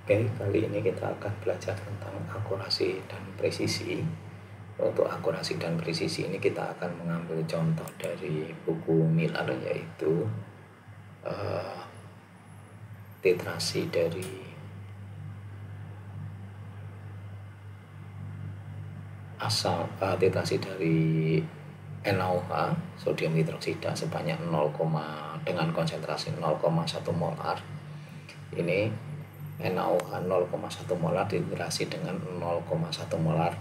Oke, kali ini kita akan belajar tentang akurasi dan presisi. Untuk akurasi dan presisi ini kita akan mengambil contoh dari buku Miller, yaitu titrasi dari titrasi dari NaOH, sodium hidroksida sebanyak 0, dengan konsentrasi 0,1 molar. Ini NaOH 0,1 molar titrasi dengan 0,1 molar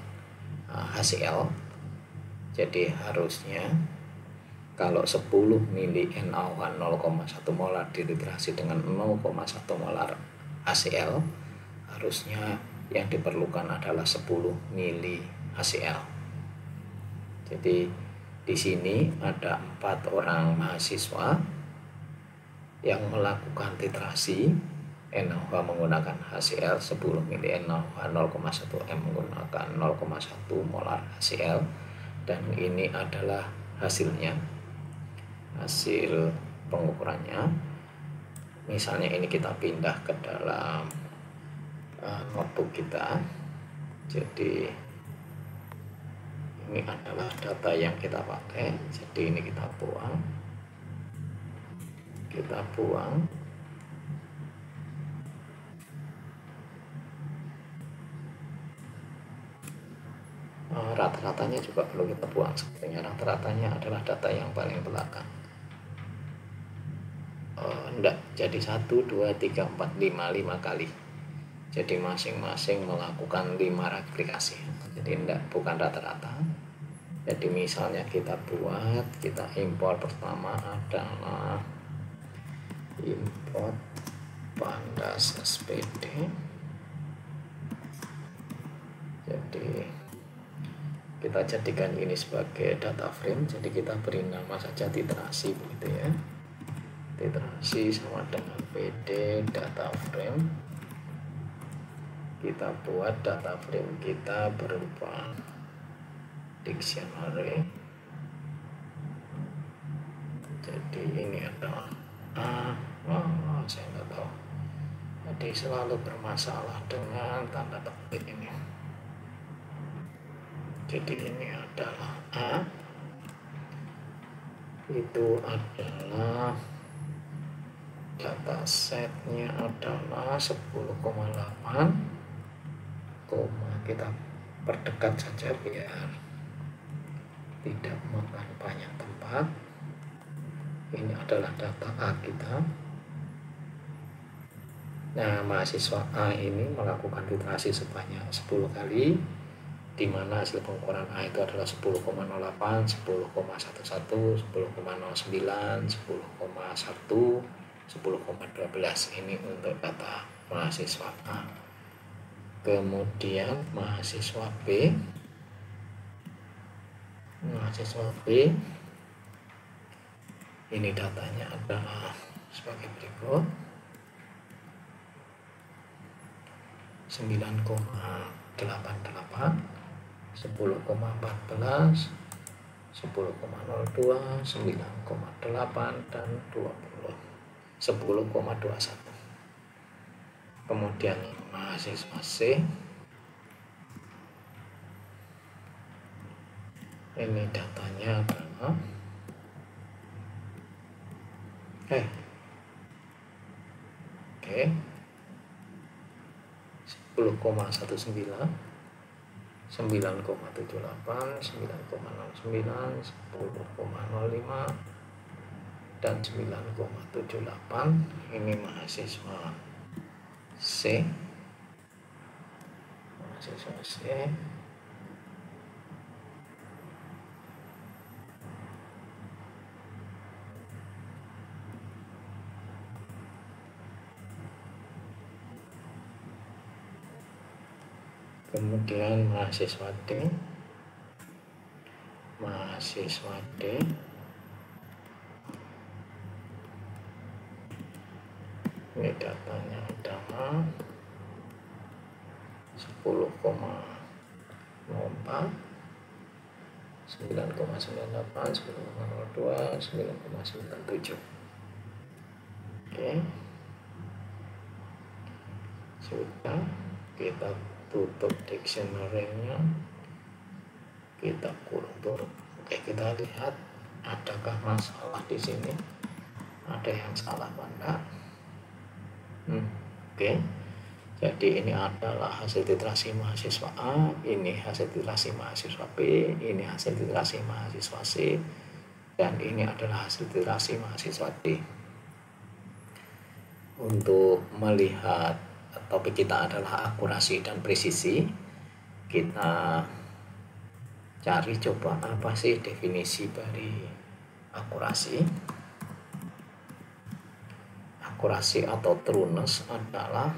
HCl. Jadi harusnya kalau 10 mili NaOH 0,1 molar dititrasi dengan 0,1 molar HCl, harusnya yang diperlukan adalah 10 mili HCl. Jadi di sini ada 4 orang mahasiswa yang melakukan titrasi NaOH menggunakan HCl 10 mili, NaOH 0,1 M menggunakan 0,1 molar HCl, dan ini adalah hasilnya, hasil pengukurannya. Misalnya ini kita pindah ke dalam notebook kita. Jadi ini adalah data yang kita pakai. Jadi ini kita buang. Rata-ratanya juga perlu kita buang. Sebenarnya rata-ratanya adalah data yang paling belakang. Enggak, jadi 1, 2, 3, 4, 5 kali. Jadi masing-masing melakukan 5 replikasi. Jadi enggak, bukan rata-rata. Jadi misalnya kita import, pertama adalah import pandas SPD. Jadi kita jadikan ini sebagai data frame. Jadi kita beri nama saja titrasi, begitu ya. Titrasi sama dengan PD data frame. Kita buat data frame kita berupa dictionary. Jadi ini adalah saya nggak tahu. Jadi selalu bermasalah dengan tanda petik ini. Jadi ini adalah A, itu adalah data setnya adalah 10,8, kita perdekat saja biar tidak makan banyak tempat. Ini adalah data A kita. Nah, mahasiswa A ini melakukan titrasi sebanyak 10 kali, di mana hasil pengukuran A itu adalah 10,08, 10,11, 10,09, 10,1, 10,12. Ini untuk data mahasiswa A. Kemudian mahasiswa B ini datanya adalah sebagai berikut: 9,88, 10,14, 10,02, 9,8, dan 10,21. Kemudian mahasiswa C ini datanya adalah 10,19, 9,78, 9,69, 10,05, dan 9,78. Ini mahasiswa C. Kemudian mahasiswa D ini datanya adalah 10,04, 9,98, 10,02, 9,97. Sudah, kita tutup dictionary-nya, kita kurung. Oke, kita lihat adakah masalah di sini, ada yang salah apa enggak. Oke, jadi ini adalah hasil titrasi mahasiswa A, ini hasil titrasi mahasiswa B, ini hasil titrasi mahasiswa C, dan ini adalah hasil titrasi mahasiswa D. Untuk melihat topik kita adalah akurasi dan presisi, kita cari coba apa sih definisi dari akurasi. Akurasi atau trueness adalah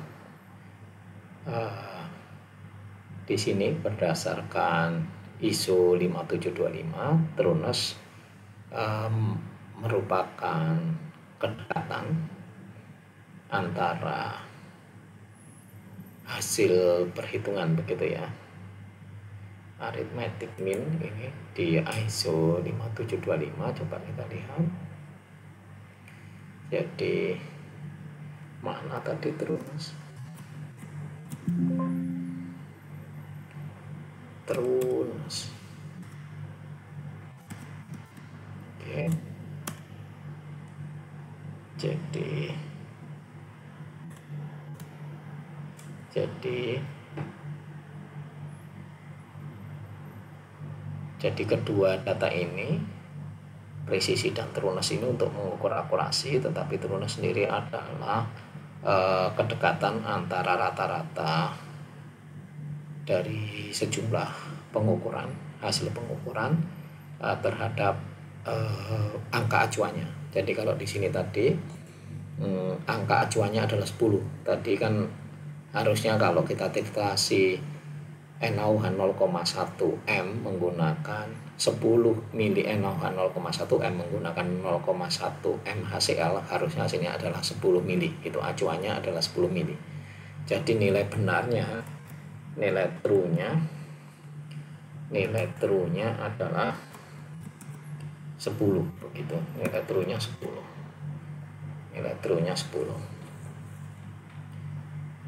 di sini berdasarkan ISO 5725, trueness merupakan kedekatan antara hasil perhitungan begitu ya, arithmetic mean ini di ISO 5725. Coba kita lihat, jadi mana tadi trueness, oke, jadi kedua data ini, presisi dan trueness ini untuk mengukur akurasi, tetapi trueness sendiri adalah kedekatan antara rata-rata dari sejumlah pengukuran, hasil pengukuran terhadap angka acuannya. Jadi kalau di sini tadi angka acuannya adalah 10. Tadi kan harusnya kalau kita titrasi NaOH 0,1 M menggunakan 10 mili NaOH 0,1 M menggunakan 0,1 M HCl, harusnya hasilnya adalah 10 mili. Itu acuannya adalah 10 mili. Jadi nilai benarnya, nilai true-nya adalah 10 begitu. Nilai true-nya 10.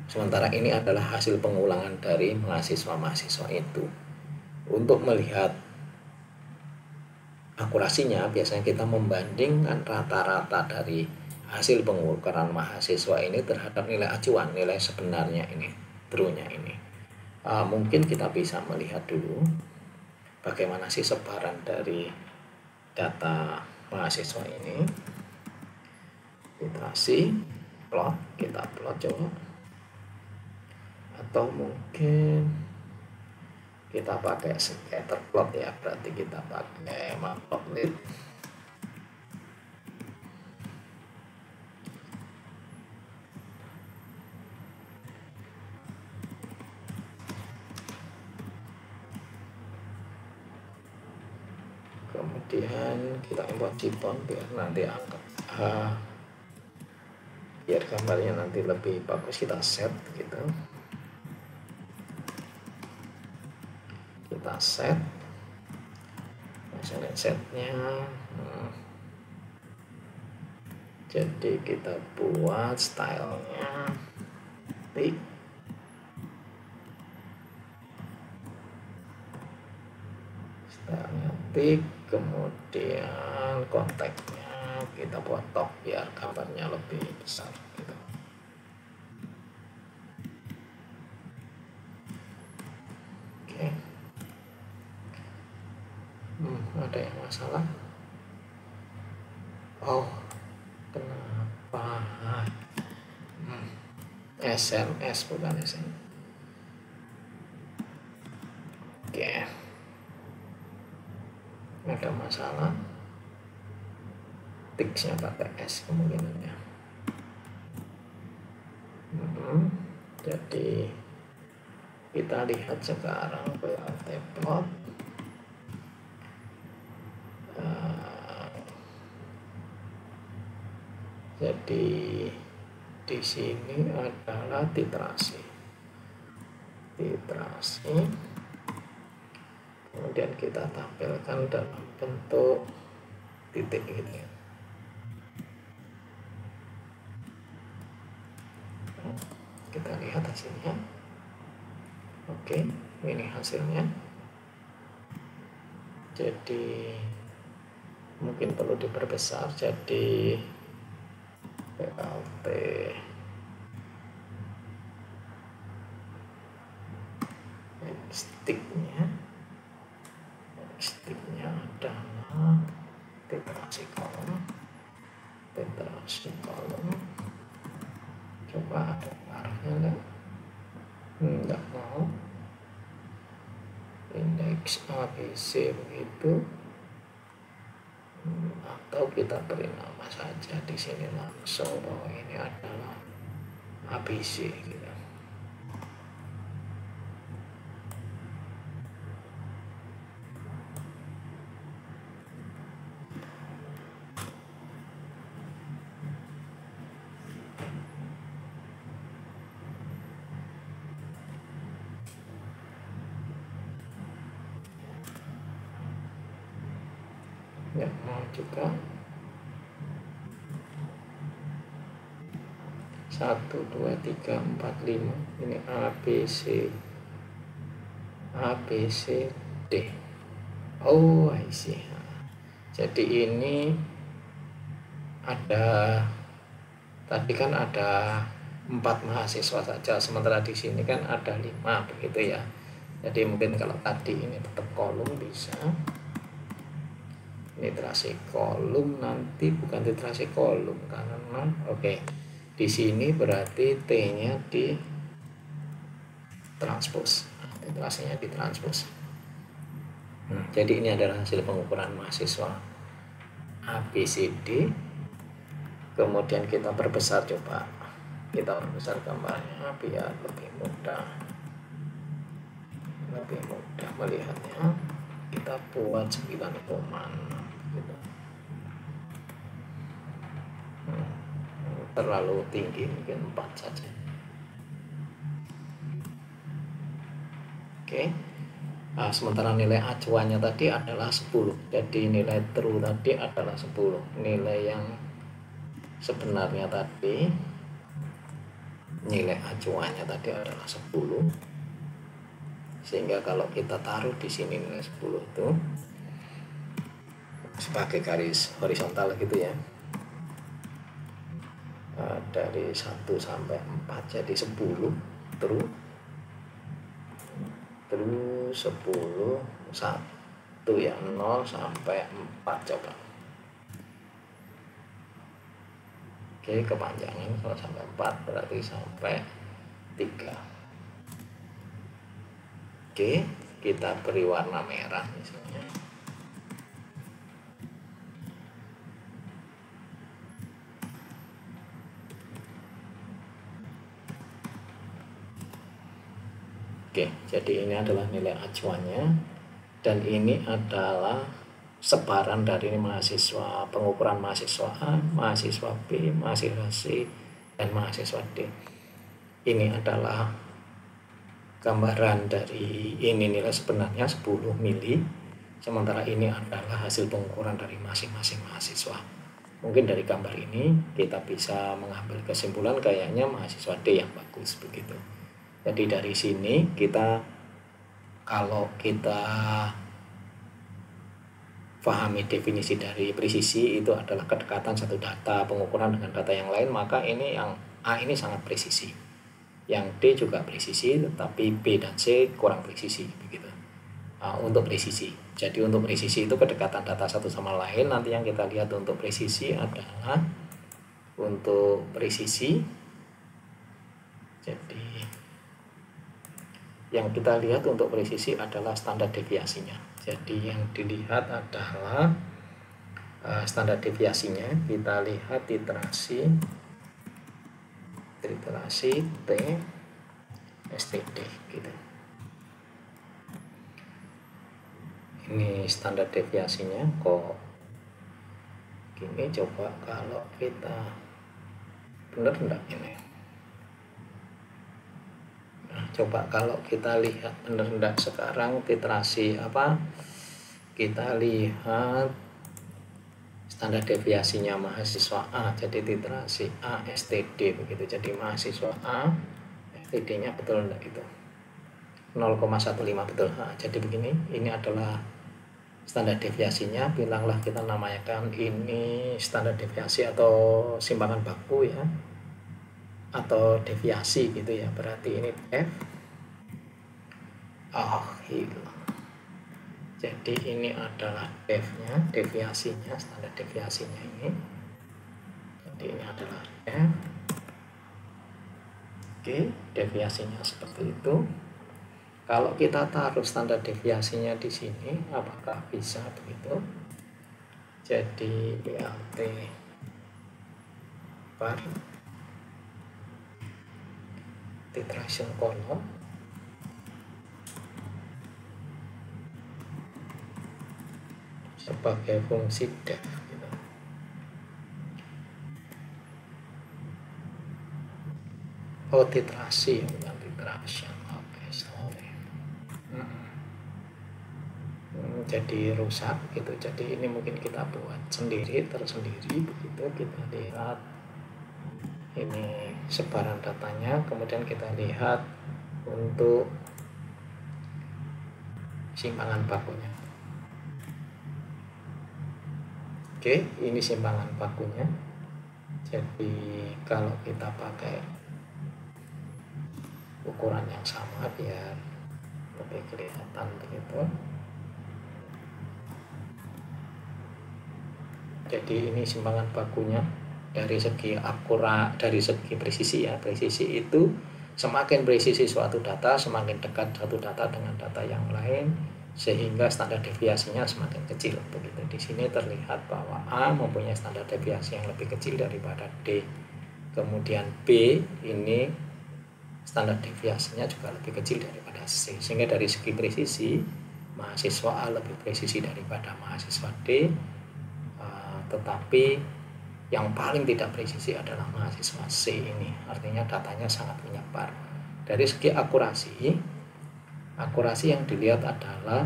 Sementara ini adalah hasil pengulangan dari mahasiswa-mahasiswa itu. Untuk melihat akurasinya, biasanya kita membandingkan rata-rata dari hasil pengukuran mahasiswa ini terhadap nilai acuan, nilai sebenarnya ini, true-nya ini. Mungkin kita bisa melihat dulu bagaimana sih sebaran dari data mahasiswa ini. Kita plot coba, atau mungkin kita pakai scatter plot ya, berarti kita pakai matplotlib. Kemudian kita import Python biar nanti biar gambarnya nanti lebih bagus, kita set gitu. Kita set misalnya setnya, jadi kita buat stylenya tick, kemudian konteksnya kita buat top biar gambarnya lebih besar gitu. Oke. Ada yang masalah? Oh, kenapa? SMS bukan SMS. Oke. Ada masalah, tiksnya pakai S kemungkinannya. Jadi kita lihat sekarang PLT plot. Jadi di sini adalah titrasi, kemudian kita tampilkan dalam bentuk titik ini. kita lihat hasilnya. Oke, ini hasilnya. Jadi mungkin perlu diperbesar, jadi PLT sticknya adalah literasi kolom. Coba ada arahnya enggak mau. Indeks ABC begitu, atau kita beri nama saja di sini langsung bahwa ini adalah ABC gitu. Ya, mau juga 1, 2, 3, 4, 5 ini ABC D. Oh, I see. Jadi ini ada, tadi kan ada 4 mahasiswa saja, sementara di sini kan ada 5 begitu ya. Jadi mungkin kalau tadi ini tetap kolom bisa. Literasi kolom nanti bukan literasi kolom karena oke. Di sini berarti T-nya di transpose. Literasinya di transpose. Jadi ini adalah hasil pengukuran mahasiswa ABCD. Kemudian kita perbesar, coba kita perbesar gambarnya biar lebih mudah melihatnya. Kita buat 9,6 gitu. Terlalu tinggi, mungkin 4 saja. Oke. Nah, sementara nilai acuannya tadi adalah 10. Jadi nilai true tadi adalah 10. Nilai yang sebenarnya tadi, nilai acuannya tadi adalah 10. Sehingga kalau kita taruh di sini nilai 10 itu sebagai garis horizontal gitu ya, dari 1 sampai 4 jadi 10 terus 10 1 ya, 0 sampai 4 coba. Oke, kepanjangan kalau sampai 4 berarti sampai 3. Oke, kita beri warna merah misalnya. Oke, jadi ini adalah nilai acuannya dan ini adalah sebaran dari mahasiswa, pengukuran mahasiswa A, mahasiswa B, mahasiswa C, dan mahasiswa D. Ini adalah gambaran dari ini nilai sebenarnya 10 mili, sementara ini adalah hasil pengukuran dari masing-masing mahasiswa. Mungkin dari gambar ini kita bisa mengambil kesimpulan kayaknya mahasiswa D yang bagus begitu. Jadi dari sini kalau kita pahami definisi dari presisi itu adalah kedekatan satu data pengukuran dengan data yang lain, maka ini yang A ini sangat presisi, yang D juga presisi, tetapi B dan C kurang presisi begitu. Untuk presisi, jadi untuk presisi itu kedekatan data satu sama lain. Nanti yang kita lihat untuk presisi adalah jadi yang kita lihat untuk presisi adalah standar deviasinya. Jadi yang dilihat adalah standar deviasinya. Kita lihat literasi T STD gitu. Ini standar deviasinya kok gini. Coba kalau kita benar enggak ini. Coba kalau kita lihat benar enggak sekarang literasi apa, kita lihat standar deviasinya mahasiswa A, jadi literasi A STD begitu. Jadi mahasiswa A TD-nya betul enggak itu 0,15 betul. Nah, jadi begini, ini adalah standar deviasinya. Bilanglah kita namakan ini standar deviasi atau simpangan baku ya, atau deviasi gitu ya. Berarti ini F. Hilang. Jadi ini adalah F-nya, deviasinya, standar deviasinya ini. Jadi ini adalah F. Oke, deviasinya seperti itu. Kalau kita taruh standar deviasinya di sini, apakah bisa begitu? Jadi BLT per titration column sebagai fungsi def gitu. Oh, titrasi bukan titration. Oke, sorry. Jadi rusak gitu. Jadi ini mungkin kita buat sendiri tersendiri begitu. Kita lihat ini sebaran datanya, kemudian kita lihat untuk simpangan bakunya. Oke, ini simpangan bakunya. Jadi kalau kita pakai ukuran yang sama biar lebih kelihatan begitu. Jadi ini simpangan bakunya dari segi akurat, dari segi presisi ya. Presisi itu semakin presisi suatu data, semakin dekat satu data dengan data yang lain, sehingga standar deviasinya semakin kecil begitu. Di sini terlihat bahwa A mempunyai standar deviasi yang lebih kecil daripada D. Kemudian B ini standar deviasinya juga lebih kecil daripada C. Sehingga dari segi presisi mahasiswa A lebih presisi daripada mahasiswa D. Tetapi yang paling tidak presisi adalah mahasiswa C ini, artinya datanya sangat menyebar. Dari segi akurasi yang dilihat adalah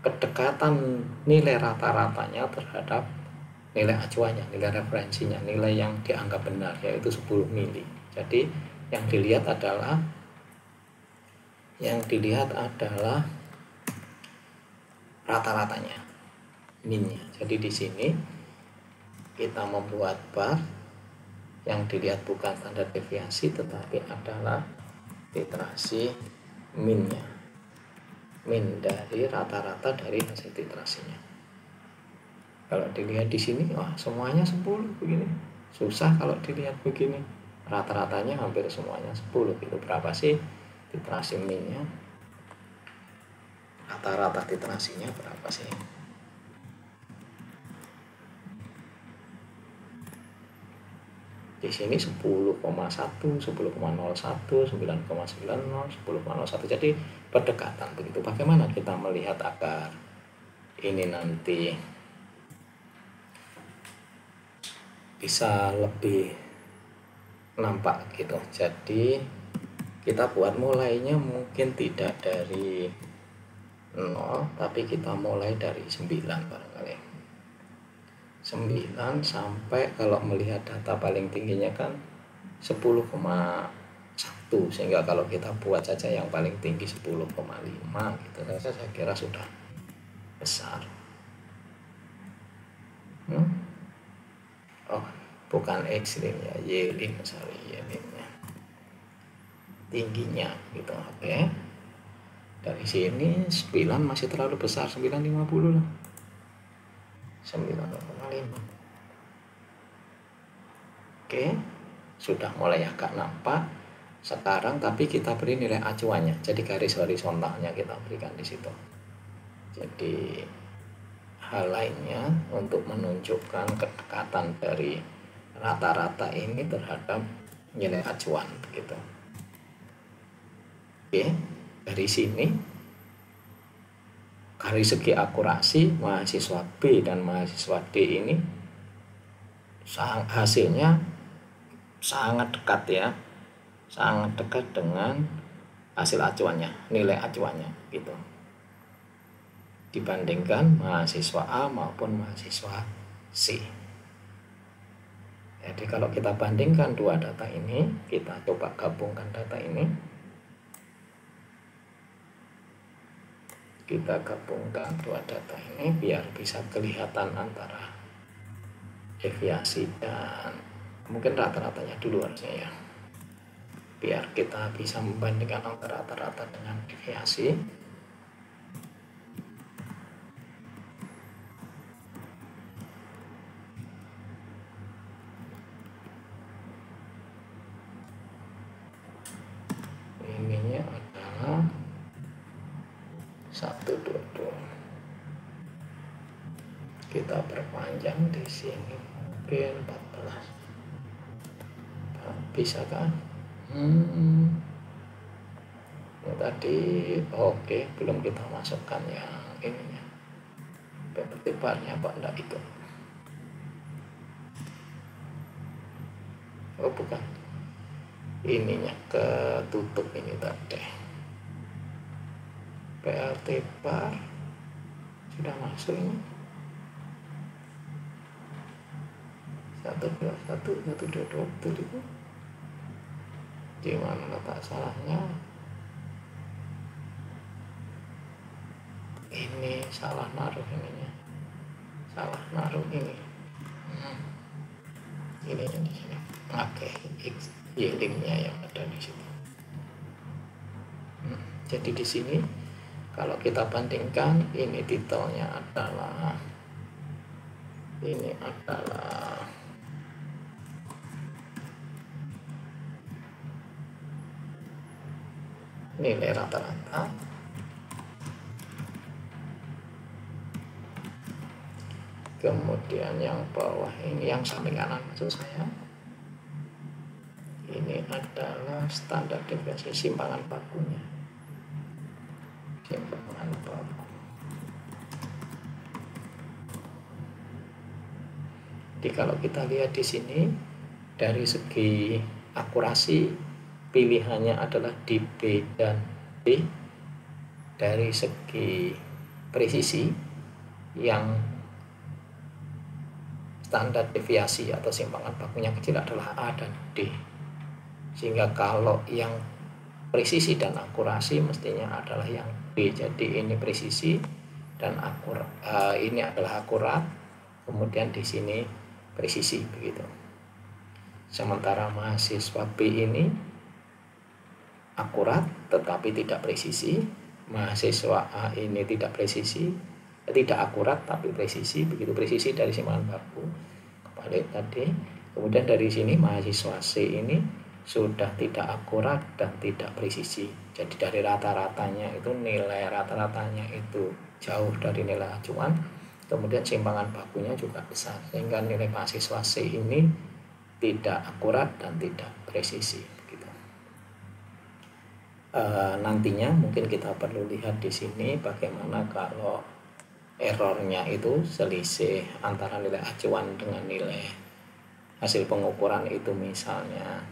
kedekatan nilai rata-ratanya terhadap nilai acuannya, nilai referensinya, nilai yang dianggap benar, yaitu 10 mili. Jadi yang dilihat adalah rata-ratanya, minnya. Jadi di sini kita membuat bar yang dilihat bukan standar deviasi tetapi adalah titrasi minnya, min dari rata-rata dari hasil titrasinya. Kalau dilihat di sini, wah semuanya 10 begini. Susah kalau dilihat begini. Rata-ratanya hampir semuanya 10 gitu. Berapa sih titrasi minnya? Rata-rata titrasinya berapa sih? Di sini 10,1, 10,01, 9,90, 10,01. Jadi berdekatan begitu. Bagaimana kita melihat agar ini nanti bisa lebih nampak gitu. Jadi kita buat mulainya mungkin tidak dari 0, tapi kita mulai dari 9 barangkali. 9 sampai kalau melihat data paling tingginya kan 10,1, sehingga kalau kita buat saja yang paling tinggi 10,5 gitu, saya kira sudah besar. Oh, bukan X-lim ya, Y-lim, sorry, Y-limnya tingginya gitu. Oke, dari sini 9 masih terlalu besar, 9,50 lah, 9,5. Oke, sudah mulai agak nampak sekarang, tapi kita beri nilai acuannya. Jadi garis horizontalnya kita berikan di situ. Jadi hal lainnya untuk menunjukkan kedekatan dari rata-rata ini terhadap nilai acuan begitu. Oke, dari sini dari segi akurasi mahasiswa B dan mahasiswa D ini hasilnya sangat dekat ya, sangat dekat dengan hasil acuannya, nilai acuannya gitu, dibandingkan mahasiswa A maupun mahasiswa C Jadi kalau kita bandingkan dua data ini, kita coba gabungkan data ini. Kita gabungkan dua data ini biar bisa kelihatan antara deviasi dan mungkin rata-ratanya dulu harusnya ya. Biar kita bisa membandingkan antara rata-rata dengan deviasi. Ininya adalah 122. Kita perpanjang di sini mungkin 14. Bisa kan? Tadi oke, belum kita masukkan yang ininya. Petiparnya Pak enggak ikut. Oh bukan, ininya ketutup ini tadi. PLT bar sudah masuk ini. 121 betul itu. Di mana letak salahnya? Ini salah naruh ininya. Salah naruh ini. Ini di sini. Oke, yieldingnya yang ada di situ. Jadi di sini kalau kita bandingkan, ini titelnya adalah nilai rata-rata. Kemudian yang bawah ini, yang samping kanan maksud saya, ini adalah standar deviasi simpangan bakunya. Simpangan baku. Jadi kalau kita lihat di sini, dari segi akurasi pilihannya adalah di B dan B. Dari segi presisi, yang standar deviasi atau simpangan bakunya kecil adalah A dan D. Sehingga kalau yang presisi dan akurasi mestinya adalah yang B. Jadi ini presisi dan ini adalah akurat. Kemudian di sini presisi begitu. Sementara mahasiswa B ini akurat tetapi tidak presisi. Mahasiswa A ini tidak presisi, tidak akurat tapi presisi, begitu presisi dari simpangan baku kebalik tadi. Kemudian dari sini mahasiswa C ini sudah tidak akurat dan tidak presisi. Jadi dari rata-ratanya itu, nilai rata-ratanya itu jauh dari nilai acuan. Kemudian simpangan bakunya juga besar, sehingga nilai mahasiswa C ini tidak akurat dan tidak presisi begitu. Nantinya mungkin kita perlu lihat di sini bagaimana kalau errornya itu selisih antara nilai acuan dengan nilai hasil pengukuran itu misalnya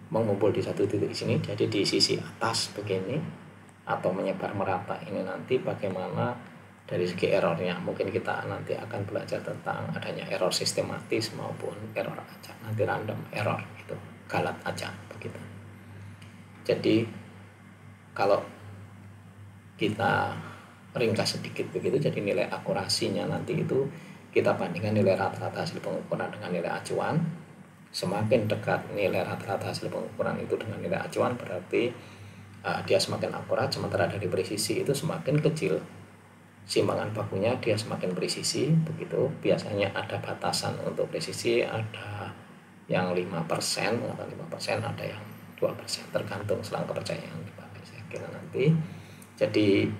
mengumpul di satu titik sini, jadi di sisi atas begini atau menyebar merata ini, nanti bagaimana dari segi errornya. Mungkin kita nanti akan belajar tentang adanya error sistematis maupun error acak, nanti random error itu galat acak begitu. Jadi kalau kita ringkas sedikit begitu, jadi nilai akurasinya nanti itu kita bandingkan nilai rata-rata hasil pengukuran dengan nilai acuan. Semakin dekat nilai rata-rata hasil pengukuran itu dengan nilai acuan, berarti dia semakin akurat. Sementara dari presisi itu semakin kecil simpangan bakunya, dia semakin presisi begitu. Biasanya ada batasan untuk presisi, ada yang 5% atau 5%, ada yang 2%, tergantung selang kepercayaan yang dipakai saya kira nanti. Jadi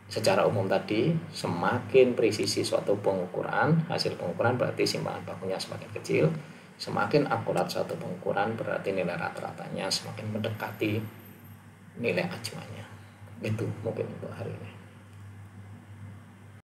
secara umum tadi, semakin presisi suatu pengukuran, hasil pengukuran, berarti simpangan bakunya semakin kecil. Semakin akurat suatu pengukuran, berarti nilai rata-ratanya semakin mendekati nilai acuannya. Itu mungkin untuk hari ini.